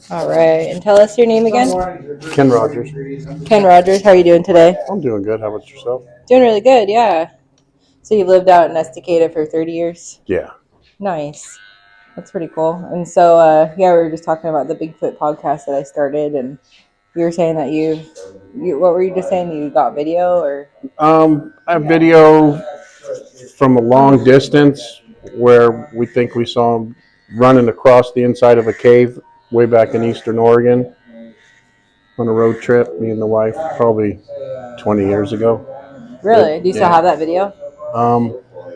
All right, and tell us your name again. Ken Rogers. Ken Rogers, how are you doing today? I'm doing good. How about yourself? Doing really good, yeah. So you lived out in Estacada for 30 years? Yeah. Nice. That's pretty cool. And so, yeah, we were just talking about the Bigfoot podcast that I started, and you were saying that what were you just saying? You got video or? A video from a long distance where we think we saw him running across the inside of a cave way back in Eastern Oregon on a road trip, me and the wife, probably 20 years ago. Really? Do you still have that video?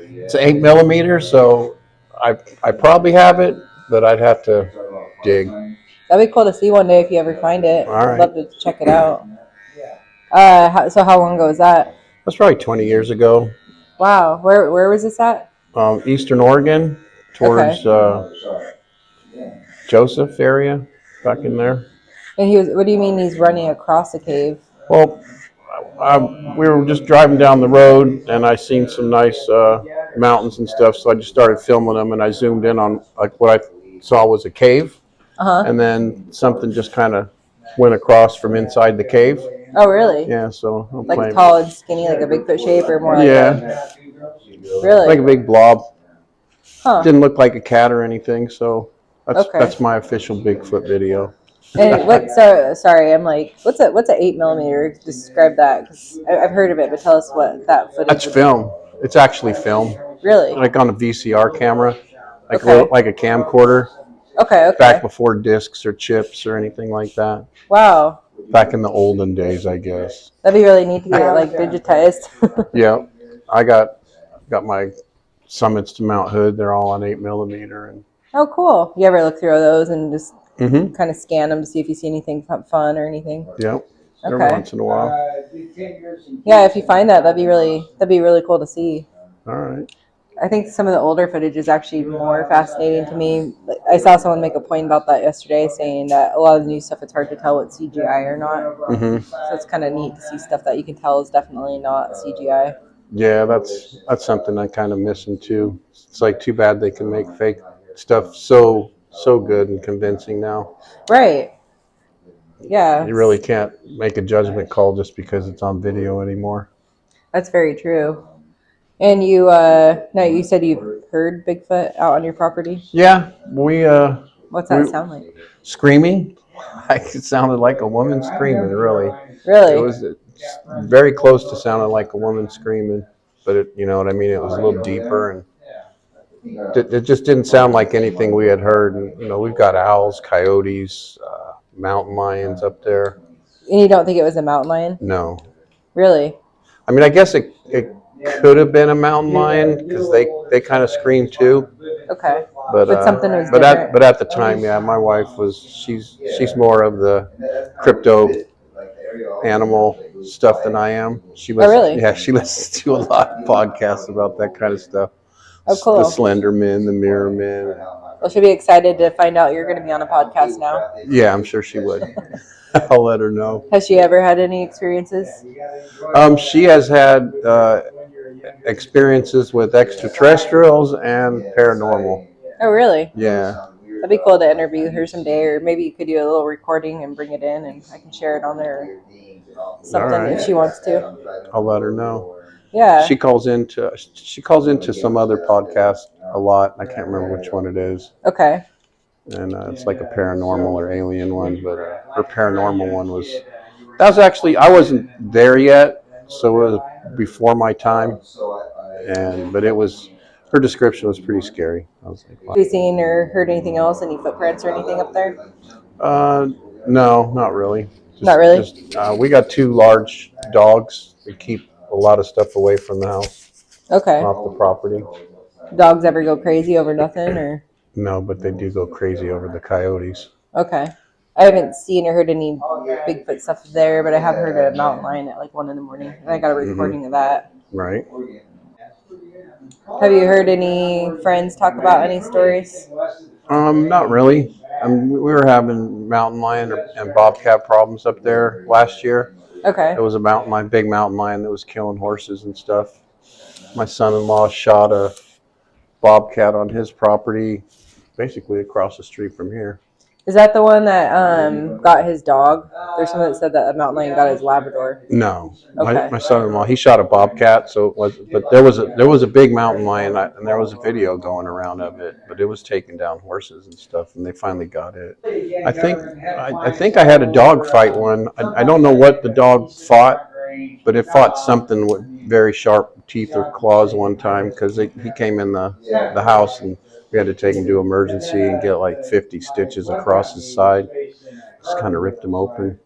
It's 8 millimeter, so I probably have it, but I'd have to dig. That'd be cool to see one day if you ever find it. All I'd right. love to check it out. So how long ago was that? That's probably 20 years ago. Wow. Where was this at? Eastern Oregon, towards Joseph area, back in there. And what do you mean he's running across a cave? Well, we were just driving down the road, and I seen some nice mountains and stuff, so I just started filming them, and I zoomed in on like what I saw was a cave, and then something just kind of went across from inside the cave. Oh, really? Yeah, so I'm like tall and skinny, like a Bigfoot shape, or more like really like a big blob. Huh. Didn't look like a cat or anything, so that's my official Bigfoot video. And sorry, I'm like, what's a 8 millimeter? Describe that, because I've heard of it, but tell us what that footage. That's film. It's actually film. Really? Like on a VCR camera, like a camcorder. Okay. Back before discs or chips or anything like that. Wow. Back in the olden days, I guess. That'd be really neat to get it like digitized. Yeah, I got my summits to Mount Hood. They're all on 8 millimeter. And oh, cool. You ever look through those and just kind of scan them to see if you see anything fun or anything? Yep. Every once in a while. Yeah, if you find that'd be really cool to see. All right. I think some of the older footage is actually more fascinating to me. I saw someone make a point about that yesterday, saying that a lot of the new stuff, it's hard to tell what's CGI or not. So it's kind of neat to see stuff that you can tell is definitely not CGI. Yeah, that's something I kind of missing too. It's like too bad they can make fake stuff so good and convincing now. Right. Yeah. You really can't make a judgment call just because it's on video anymore. That's very true. And you said you've heard Bigfoot out on your property? Yeah, we What's that sound like? Screaming. It sounded like a woman screaming, really. Really? It was very close to sounding like a woman screaming, but you know what I mean? It was a little deeper, and it just didn't sound like anything we had heard. And, you know, we've got owls, coyotes, mountain lions up there. And you don't think it was a mountain lion? No. Really? I mean, I guess it could have been a mountain lion because they kind of scream too. Okay. But something was different. But at the time, yeah, my wife she's more of the crypto animal stuff than I am. She was, oh, really? Yeah, she listens to a lot of podcasts about that kind of stuff. Oh, cool. The Slender Men, the Mirror Men. Well, she'll be excited to find out you're going to be on a podcast now. Yeah, I'm sure she would. I'll let her know. Has she ever had any experiences? She has had experiences with extraterrestrials and paranormal. Oh, really? Yeah. That'd be cool to interview her someday, or maybe you could do a little recording and bring it in, and I can share it on there or something if she wants to. I'll let her know. Yeah. She calls into some other podcast a lot. I can't remember which one it is. Okay. And it's like a paranormal or alien one, but her paranormal one that was actually, I wasn't there yet, so it was before my time, but her description was pretty scary. I was like, wow. Have you seen or heard anything else, any footprints or anything up there? No, not really. Not really? We got 2 large dogs that keep a lot of stuff away from the house. Okay. Off the property. Dogs ever go crazy over nothing, or? No, but they do go crazy over the coyotes. Okay. I haven't seen or heard any Bigfoot stuff there, but I have heard a mountain lion at like 1 a.m, and I got a recording of that. Right. Have you heard any friends talk about any stories? Not really. We were having mountain lion and bobcat problems up there last year. Okay. It was a big mountain lion that was killing horses and stuff. My son-in-law shot a bobcat on his property, basically across the street from here. Is that the one that got his dog? There's someone that said that a mountain lion got his Labrador. No, Okay. my son-in-law, he shot a bobcat, so it was. But there was a big mountain lion, and there was a video going around of it. But it was taking down horses and stuff, and they finally got it. I think I had a dog fight one. I don't know what the dog fought, but it fought something with very sharp teeth or claws one time because he came in the house and we had to take him to emergency and get like 50 stitches across his side. Just kind of ripped him open.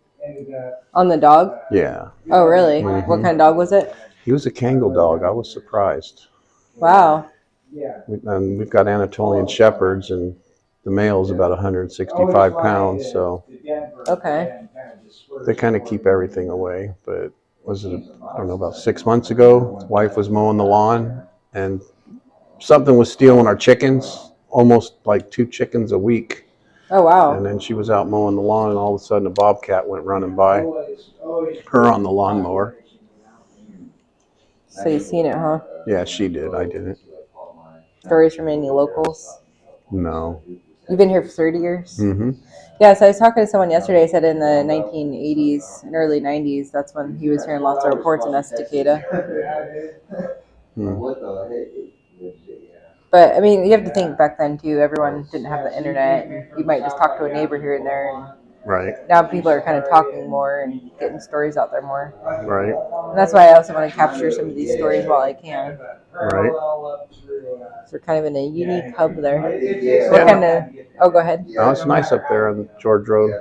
On the dog? Yeah. Oh, really? Mm-hmm. What kind of dog was it? He was a Kangal dog. I was surprised. Wow. And we've got Anatolian Shepherds, and the male's about 165 pounds, so Okay. they kind of keep everything away. But was it, I don't know, about 6 months ago, his wife was mowing the lawn, and something was stealing our chickens, almost like 2 chickens a week. Oh, wow. And then she was out mowing the lawn, and all of a sudden a bobcat went running by her on the lawnmower. So you seen it, huh? Yeah, she did. I didn't. Stories from any locals? No. You've been here for 30 years? Mm-hmm. Yeah, so I was talking to someone yesterday, said in the 1980s and early 90s, that's when he was hearing lots of reports in Estacada. But, I mean, you have to think back then, too, everyone didn't have the internet. And you might just talk to a neighbor here and there. And Right. now people are kind of talking more and getting stories out there more. Right. And that's why I also want to capture some of these stories while I can. Right. So we're kind of in a unique hub there. What kind of... Oh, go ahead. No, it's nice up there on George Road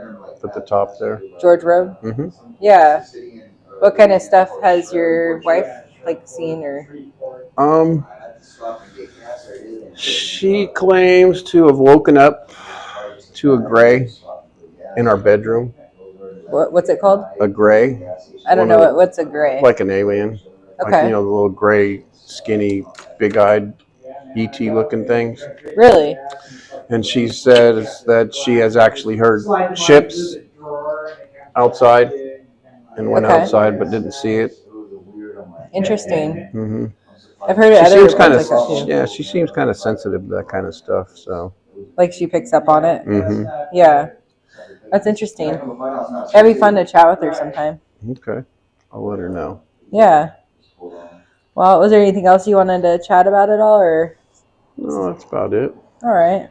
at the top there. George Road? Mm-hmm. Yeah. What kind of stuff has your wife, like, seen or... She claims to have woken up to a gray in our bedroom. What's it called? A gray. I don't know. What's a gray? Like an alien. Okay. Like, the little gray, skinny, big-eyed E.T. looking things. Really? And she says that she has actually heard ships outside and went outside but didn't see it. Interesting. Mm-hmm. I've heard it other reports like that too. Yeah, she seems kind of sensitive to that kind of stuff. So. Like she picks up on it? Mm-hmm. Yeah. That's interesting. That'd be fun to chat with her sometime. Okay. I'll let her know. Yeah. Well, was there anything else you wanted to chat about at all, or? No, that's about it. All right.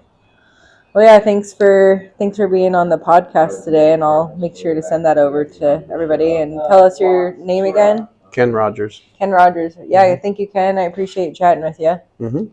Well, yeah, thanks for being on the podcast today, and I'll make sure to send that over to everybody. And tell us your name again. Ken Rogers. Ken Rogers. Yeah, I think you can. I appreciate chatting with you. Mm-hmm.